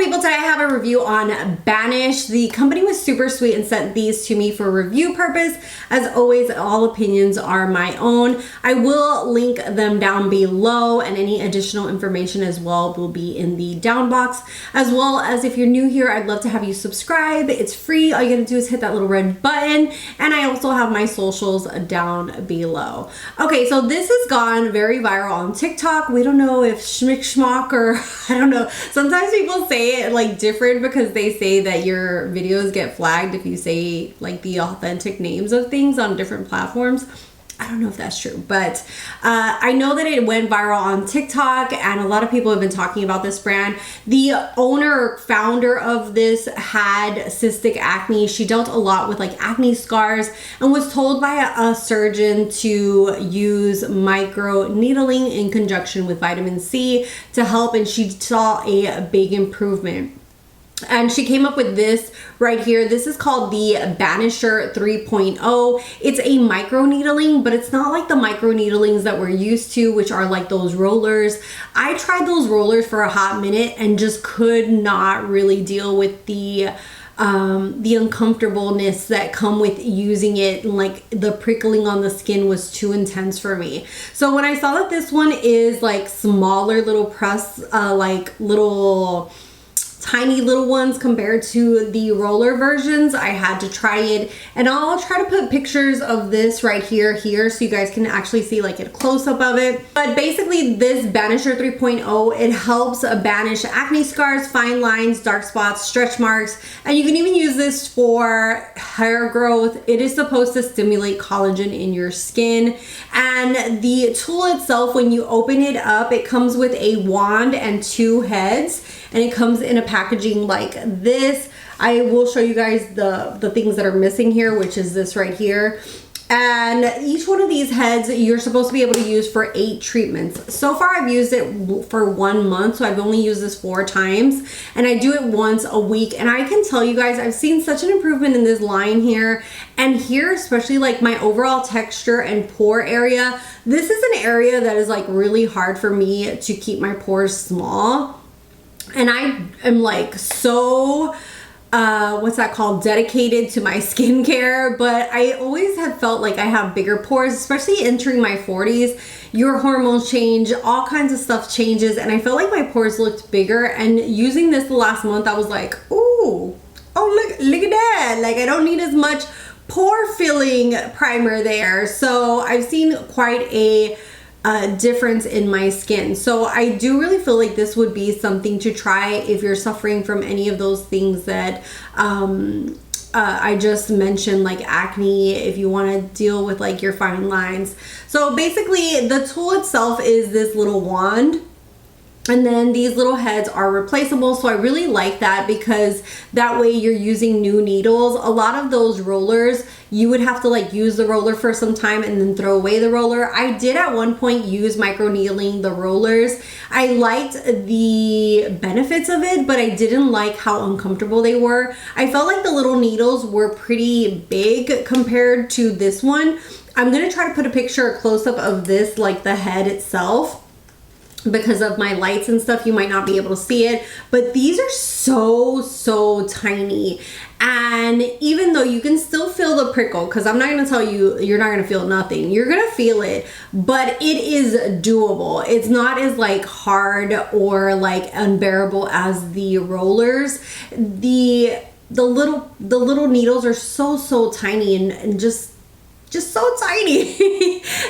people, today I have a review on Banish. The company was super sweet and sent these to me for review purpose. As always, all opinions are my own. I will link them down below, and any additional information as well will be in the down box. As well as, if you're new here, I'd love to have you subscribe. It's free. All you gotta do is hit that little red button, and I also have my socials down below. Okay, so this has gone very viral on TikTok. We don't know if schmick schmock or I don't know. Sometimes people say it like different because they say that your videos get flagged if you say like the authentic names of things on different platforms. I don't know if that's true, but I know that it went viral on TikTok and a lot of people have been talking about this brand. The owner or founder of this had cystic acne. She dealt a lot with like acne scars and was told by a surgeon to use microneedling in conjunction with vitamin C to help, and she saw a big improvement. And she came up with this right here. This is called the Banisher 3.0. It's a microneedling, but it's not like the microneedlings that we're used to, which are like those rollers. I tried those rollers for a hot minute and just could not really deal with the uncomfortableness that come with using it. Like the prickling on the skin was too intense for me. So when I saw that this one is like smaller little press, like little tiny little ones compared to the roller versions, I had to try it, and I'll try to put pictures of this right here so you guys can actually see like a close-up of it. But basically this Banisher 3.0, it helps banish acne scars, fine lines, dark spots, stretch marks, and you can even use this for hair growth. It is supposed to stimulate collagen in your skin, and the tool itself, when you open it up, it comes with a wand and 2 heads, and it comes in a packaging like this. I will show you guys the things that are missing here, which is this right here. And each one of these heads you're supposed to be able to use for 8 treatments. So far I've used it for 1 month, so I've only used this 4 times, and I do it once a week. And I can tell you guys, I've seen such an improvement in this line here and here, especially like my overall texture and pore area. This is an area that is like really hard for me to keep my pores small. And I am like so, what's that called? Dedicated to my skincare, but I always have felt like I have bigger pores, especially entering my 40s. Your hormones change, all kinds of stuff changes, and I felt like my pores looked bigger. And using this the last month, I was like, ooh, oh look at that. Like I don't need as much pore filling primer there. So I've seen quite a difference in my skin. So I do really feel like this would be something to try if you're suffering from any of those things that I just mentioned, like acne, if you want to deal with like your fine lines. So basically the tool itself is this little wand, and then these little heads are replaceable. So I really like that because that way you're using new needles. A lot of those rollers, you would have to like use the roller for some time and then throw away the roller. I did at one point use microneedling the rollers. I liked the benefits of it, but I didn't like how uncomfortable they were. I felt like the little needles were pretty big compared to this one. I'm gonna try to put a picture, a close-up of this, like the head itself. Because of my lights and stuff, you might not be able to see it, but these are so tiny. And even though you can still feel the prickle, because I'm not going to tell you you're not going to feel nothing, you're going to feel it, but it is doable. It's not as like hard or like unbearable as the rollers. The little needles are so tiny and just so tiny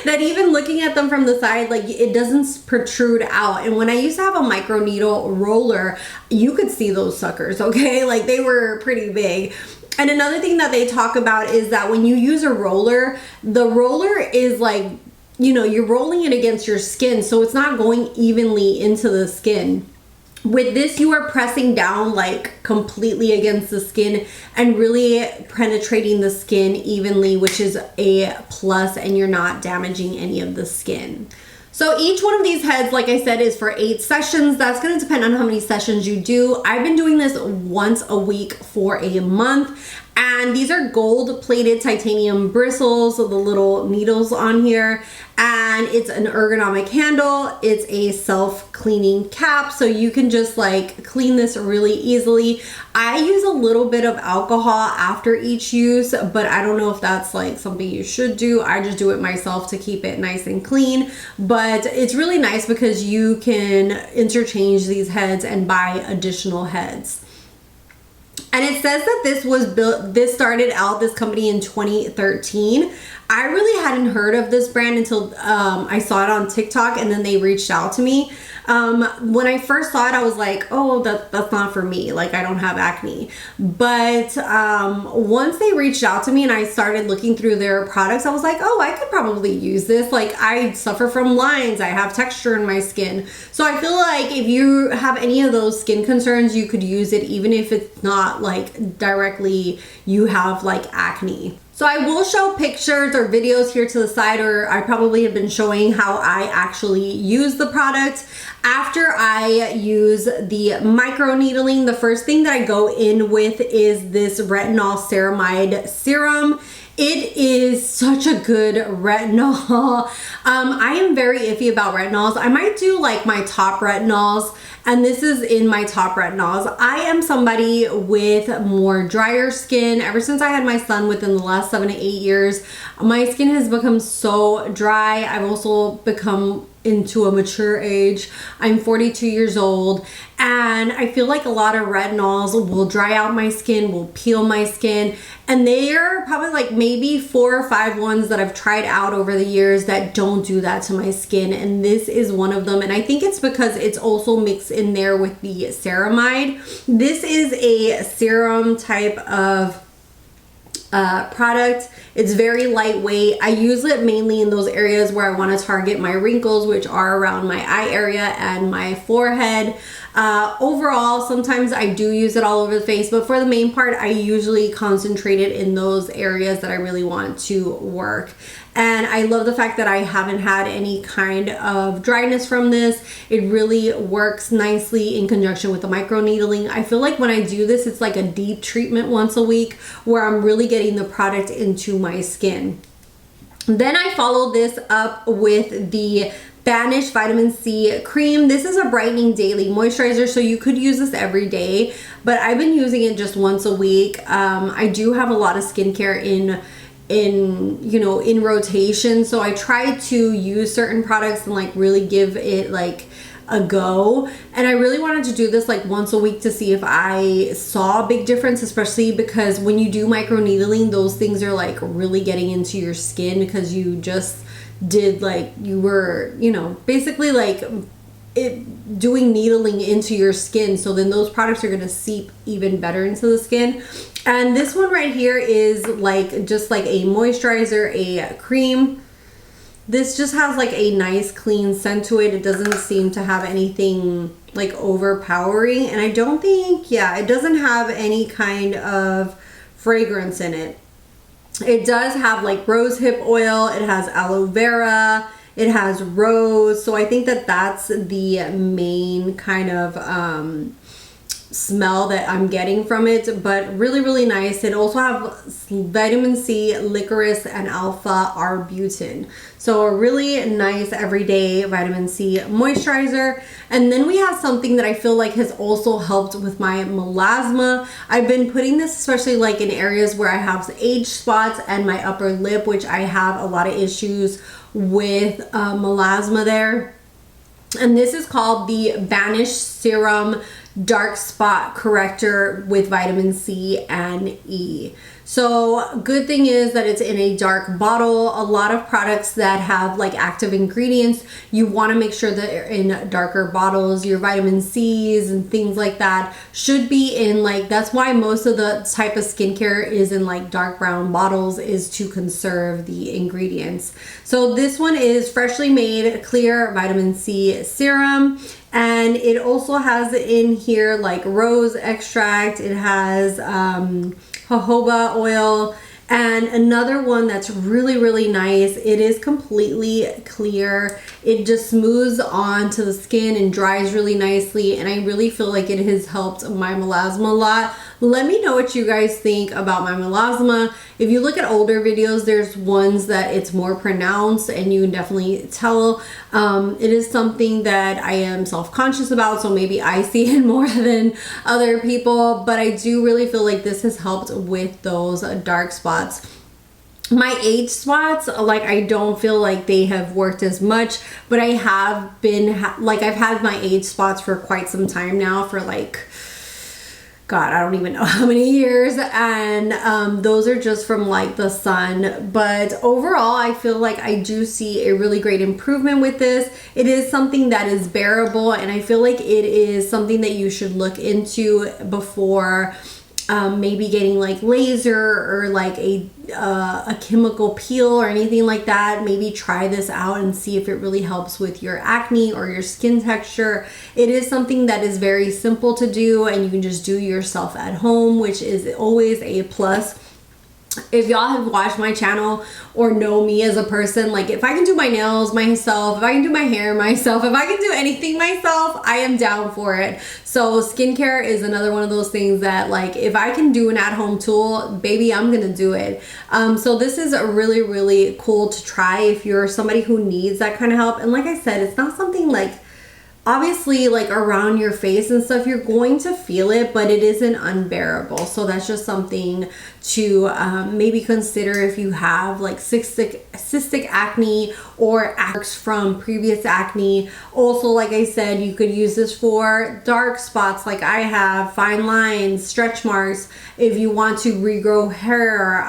that even looking at them from the side, like it doesn't protrude out. And when I used to have a microneedle roller, you could see those suckers, okay? Like they were pretty big. And another thing that they talk about is that when you use a roller, the roller is like, you know, you're rolling it against your skin, so it's not going evenly into the skin. With this, you are pressing down like completely against the skin and really penetrating the skin evenly, which is a plus, and you're not damaging any of the skin. So each one of these heads, like I said, is for 8 sessions. That's going to depend on how many sessions you do. I've been doing this once a week for a month. And these are gold plated titanium bristles, so the little needles on here. And it's an ergonomic handle. It's a self-cleaning cap, so you can just like clean this really easily. I use a little bit of alcohol after each use, but I don't know if that's like something you should do. I just do it myself to keep it nice and clean. But it's really nice because you can interchange these heads and buy additional heads. And it says that this started out, this company, in 2013. I really hadn't heard of this brand until I saw it on TikTok, and then they reached out to me. When I first saw it, I was like, oh, that's not for me. Like, I don't have acne. But once they reached out to me and I started looking through their products, I was like, oh, I could probably use this. Like, I suffer from lines. I have texture in my skin. So I feel like if you have any of those skin concerns, you could use it, even if it's not like directly you have like acne. So I will show pictures or videos here to the side, or I probably have been showing how I actually use the product. After I use the microneedling, the first thing that I go in with is this Retinol Ceramide serum. It is such a good retinol. I am very iffy about retinols. I might do like my top retinols, and this is in my top retinols. I am somebody with more drier skin. Ever since I had my son within the last 7 to 8 years, my skin has become so dry. I've also become into a mature age. I'm 42 years old, and I feel like a lot of retinols will dry out my skin, will peel my skin, and they are probably like maybe 4 or 5 ones that I've tried out over the years that don't do that to my skin, and this is one of them. And I think it's because it's also mixed in there with the ceramide. This is a serum type of product. It's very lightweight. I use it mainly in those areas where I want to target my wrinkles, which are around my eye area and my forehead. Overall, sometimes I do use it all over the face, but for the main part, I usually concentrate it in those areas that I really want to work. And I love the fact that I haven't had any kind of dryness from this. It really works nicely in conjunction with the microneedling. I feel like when I do this, it's like a deep treatment once a week where I'm really getting the product into my skin. Then I follow this up with the Banish Vitamin C Cream. This is a brightening daily moisturizer, so you could use this every day, but I've been using it just once a week. I do have a lot of skincare in rotation, so I try to use certain products and like really give it like a go. And I really wanted to do this like once a week to see if I saw a big difference, especially because when you do microneedling, those things are like really getting into your skin because you just did like, you were, basically like doing needling into your skin. So then those products are going to seep even better into the skin. And this one right here is like just like a moisturizer, a cream. This just has like a nice clean scent to it. It doesn't seem to have anything like overpowering, and I don't think, it doesn't have any kind of fragrance in it. It does have like rose hip oil, it has aloe vera, it has rose, so I think that that's the main kind of smell that I'm getting from it, but really, really nice. It also has vitamin C, licorice, and alpha arbutin. So a really nice everyday vitamin C moisturizer. And then we have something that I feel like has also helped with my melasma. I've been putting this especially like in areas where I have age spots and my upper lip, which I have a lot of issues with melasma there. And this is called the Banish Serum Dark Spot Corrector with vitamin C and E. So good thing is that it's in a dark bottle. A lot of products that have like active ingredients, you want to make sure that they're in darker bottles. Your vitamin C's and things like that should be in like, that's why most of the type of skincare is in like dark brown bottles, is to conserve the ingredients. So this one is freshly made clear vitamin C serum. And it also has in here like rose extract. It has jojoba oil, and another one that's really, really nice. It is completely clear. It just smooths onto the skin and dries really nicely. And I really feel like it has helped my melasma a lot. Let me know what you guys think about my melasma. If you look at older videos, there's ones that it's more pronounced and you can definitely tell. It is something that I am self-conscious about, so maybe I see it more than other people, but I do really feel like this has helped with those dark spots. My age spots, like, I don't feel like they have worked as much, but I have been like, I've had my age spots for quite some time now, for like, God, I don't even know how many years, and those are just from like the sun. But overall, I feel like I do see a really great improvement with this. It is something that is bearable, and I feel like it is something that you should look into before maybe getting like laser or like a chemical peel or anything like that. Maybe try this out and see if it really helps with your acne or your skin texture. It is something that is very simple to do, and you can just do yourself at home, which is always a plus. If y'all have watched my channel or know me as a person, like, if I can do my nails myself, if I can do my hair myself, if I can do anything myself, I am down for it. So skincare is another one of those things that, like, if I can do an at-home tool, baby, I'm gonna do it. So this is really, really cool to try if you're somebody who needs that kind of help. And like I said, it's not something like, obviously, like around your face and stuff, you're going to feel it, but it isn't unbearable. So that's just something to maybe consider if you have like cystic acne or acne from previous acne. Also, like I said, you could use this for dark spots like I have, fine lines, stretch marks, if you want to regrow hair.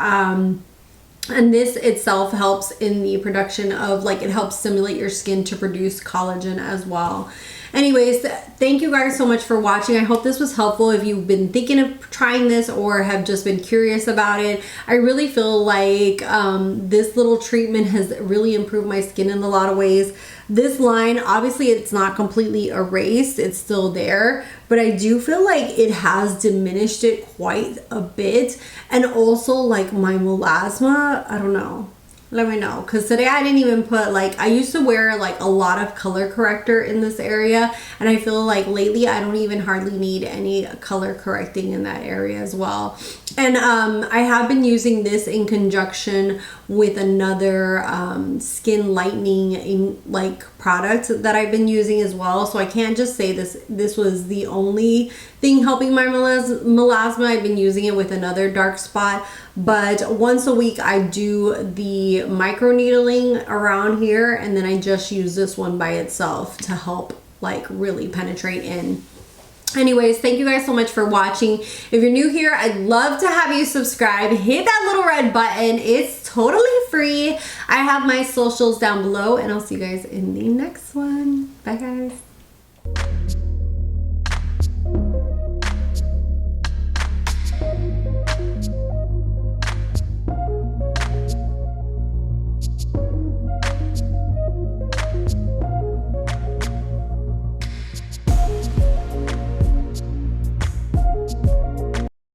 And this itself helps in the production of, like, it helps stimulate your skin to produce collagen as well. Anyways, thank you guys so much for watching. I hope this was helpful if you've been thinking of trying this or have just been curious about it. I really feel like this little treatment has really improved my skin in a lot of ways. This line, obviously it's not completely erased, it's still there, but I do feel like it has diminished it quite a bit. And also, like, my melasma, I don't know. Let me know, because today I didn't even put, like, I used to wear like a lot of color corrector in this area, and I feel like lately I don't even hardly need any color correcting in that area as well. And I have been using this in conjunction with another skin lightening like product that I've been using as well. So I can't just say this was the only thing helping my melasma. I've been using it with another dark spot, but once a week I do the microneedling around here, and then I just use this one by itself to help like really penetrate in. Anyways, thank you guys so much for watching. If you're new here, I'd love to have you subscribe. Hit that little red button. It's totally free. I have my socials down below, and I'll see you guys in the next one. Bye, guys.